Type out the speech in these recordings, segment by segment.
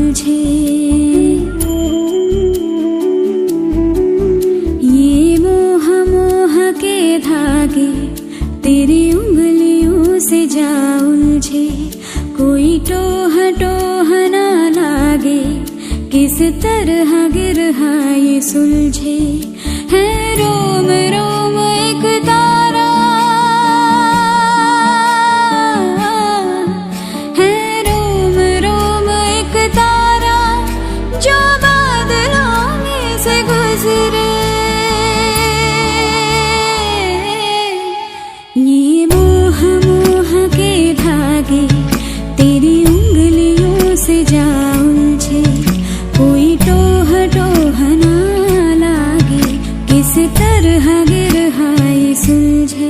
उलझे। ये मोह मोह के धागे तेरी उंगलियों से जा उलझे। कोई टोह टोह ना लागे, किस तरह गिरहा ये सुलझे। है रोम रोम एक तारा, है रोम रोम एक तारा जो बादलों में से गुजरे। ये मोह मोह के धागे तेरी उंगलियों से जा उलझे। कोई टोह टोह ना लागे, किस तरह गिरहा ये सुलझे।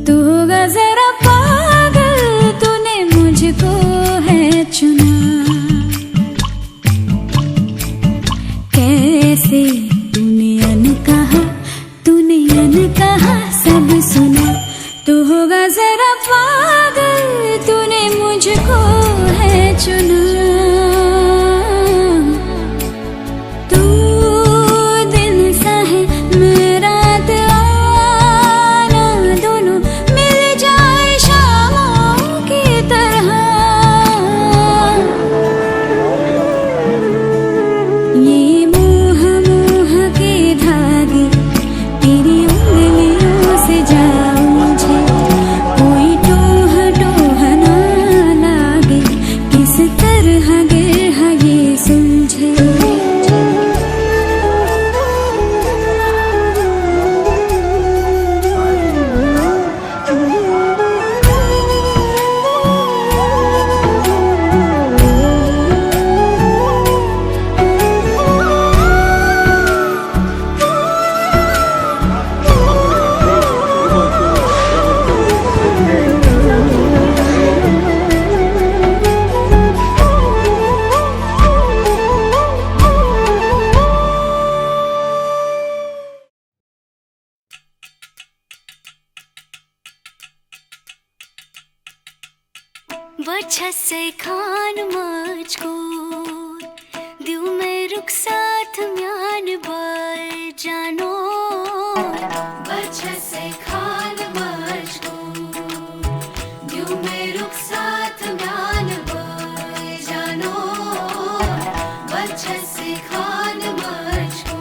तू होगा जरा पागल, तूने मुझको है चुना। कैसे तूने अनकहा सब सुना। तू होगा जरा पागल, तूने मुझको है चुना। बच्चा से खान मुझको दियो मैं रुख साथ म्यान बर जानो। बच्चा से खान मुझको दियो मैं रुख साथ म्यान बर जानो। बच्चा से खान मुझको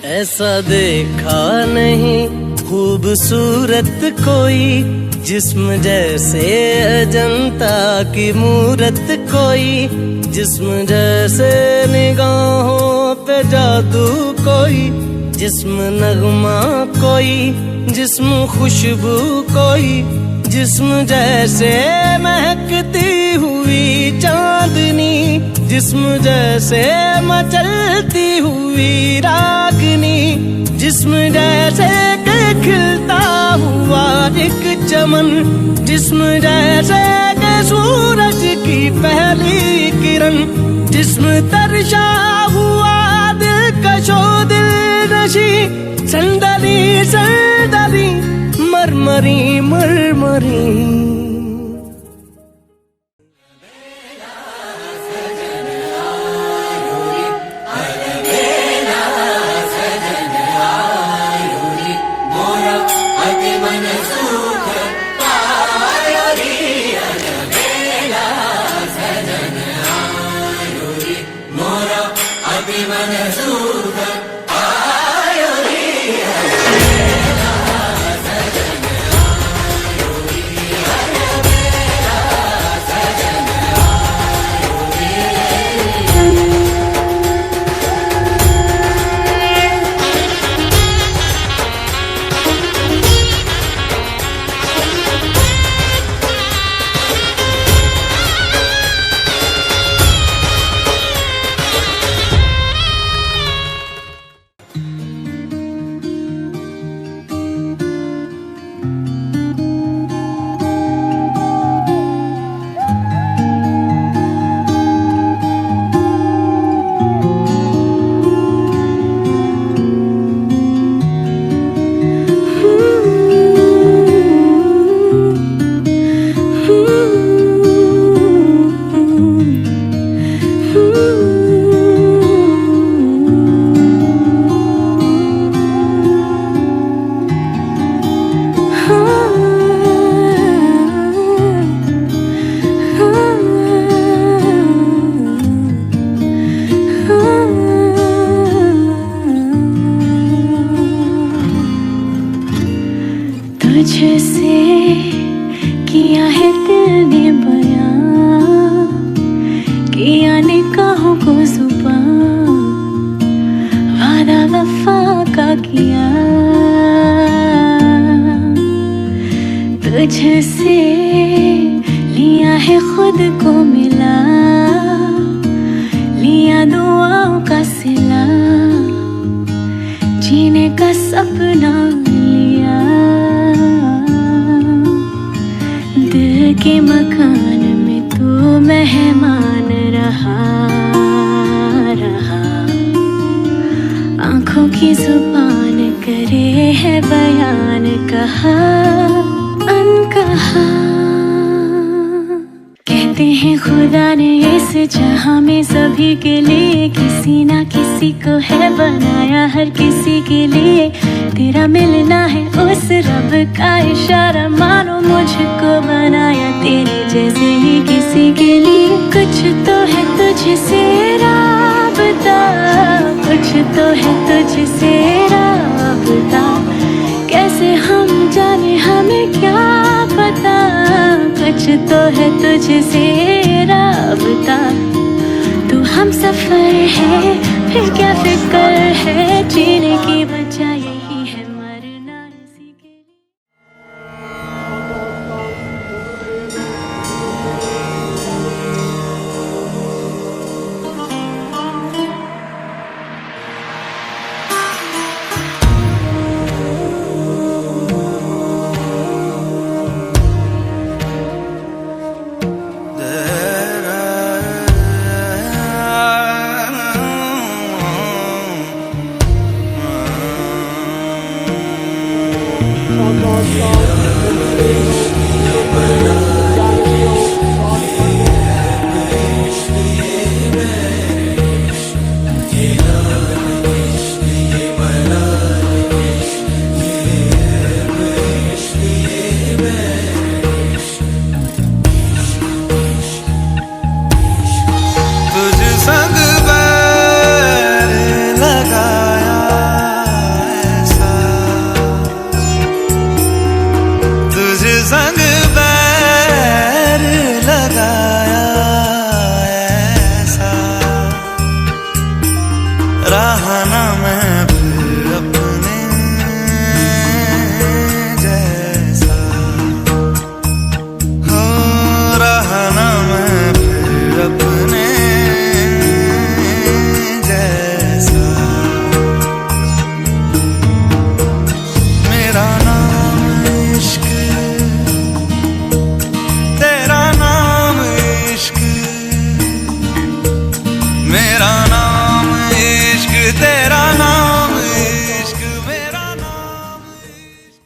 ऐसा देखा नहीं खूबसूरत कोई, जिस्म जैसे अजंता की मूरत कोई, जिस्म जैसे निगाहों पे जादू कोई, जिस्म नगमा कोई, जिस्म खुशबू कोई, जिस्म जैसे महकती हुई चांदनी, जिस्म जैसे मचलती हुई रागनी, जिस्म जैसे के खिलता हुआ एक चमन, जिस्म जैसे के सूरज की पहली किरण, जिस्म तरशा हुआ दिलकशो दिल नशी, संदली संदली मरमरी मरमरी। तुझसे किया है दिल ने बयां, किया निगाहों को जुबां, वादा वफा का किया। तुझसे लिया है खुद को मिला, लिया दुआओं का सिला, जीने का सपना लिया। दिल के मकान में तू मेहमान रहा रहा, आंखों की जुबान करे है बयान, कहा अनकहा। कहते हैं खुदा ने इस जहां में सभी के लिए किसी ना किसी को है बनाया, हर किसी के लिए तेरा मिलना है उस रब का इशारा, मानो मुझको बनाया तेरे जैसे ही किसी के लिए। कुछ तो है तुझसे राबता, कुछ तो है तुझसे राबता, कैसे हम जाने हमें क्या पता। कुछ तो है तुझसे राबता, तू हम सफर है फिर क्या फिक्र है, जीने की वजह यही है मरना इसी के लिए। रहा ना मैं फिर अपने जैसा, हो रहा ना मैं फिर अपने जैसा। मेरा नाम इश्क, तेरा नाम इश्क, मेरा नाम इश्क, तेरा नाम इश्क, मेरा नाम इश्क।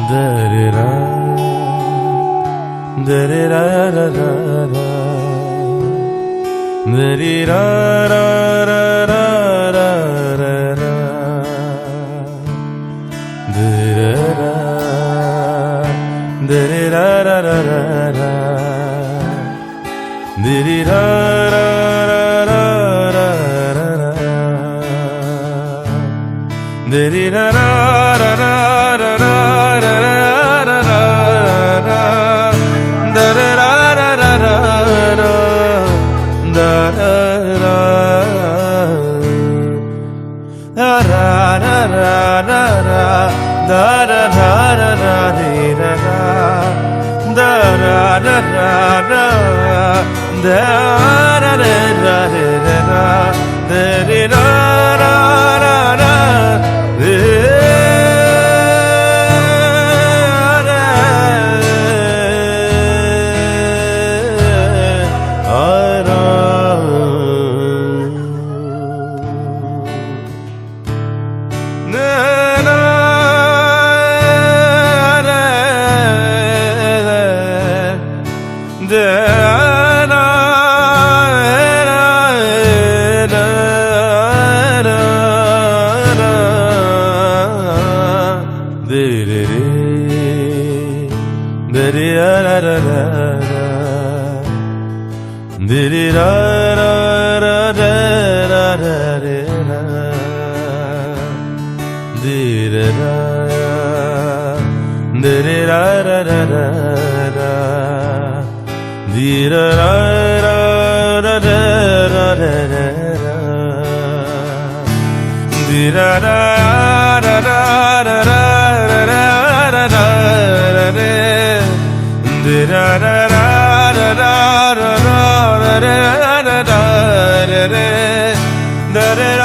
Da-da-da, da-da-da-da-da-da, da-da-da-da-da-da-da, da-da-da-da-da-da-da, da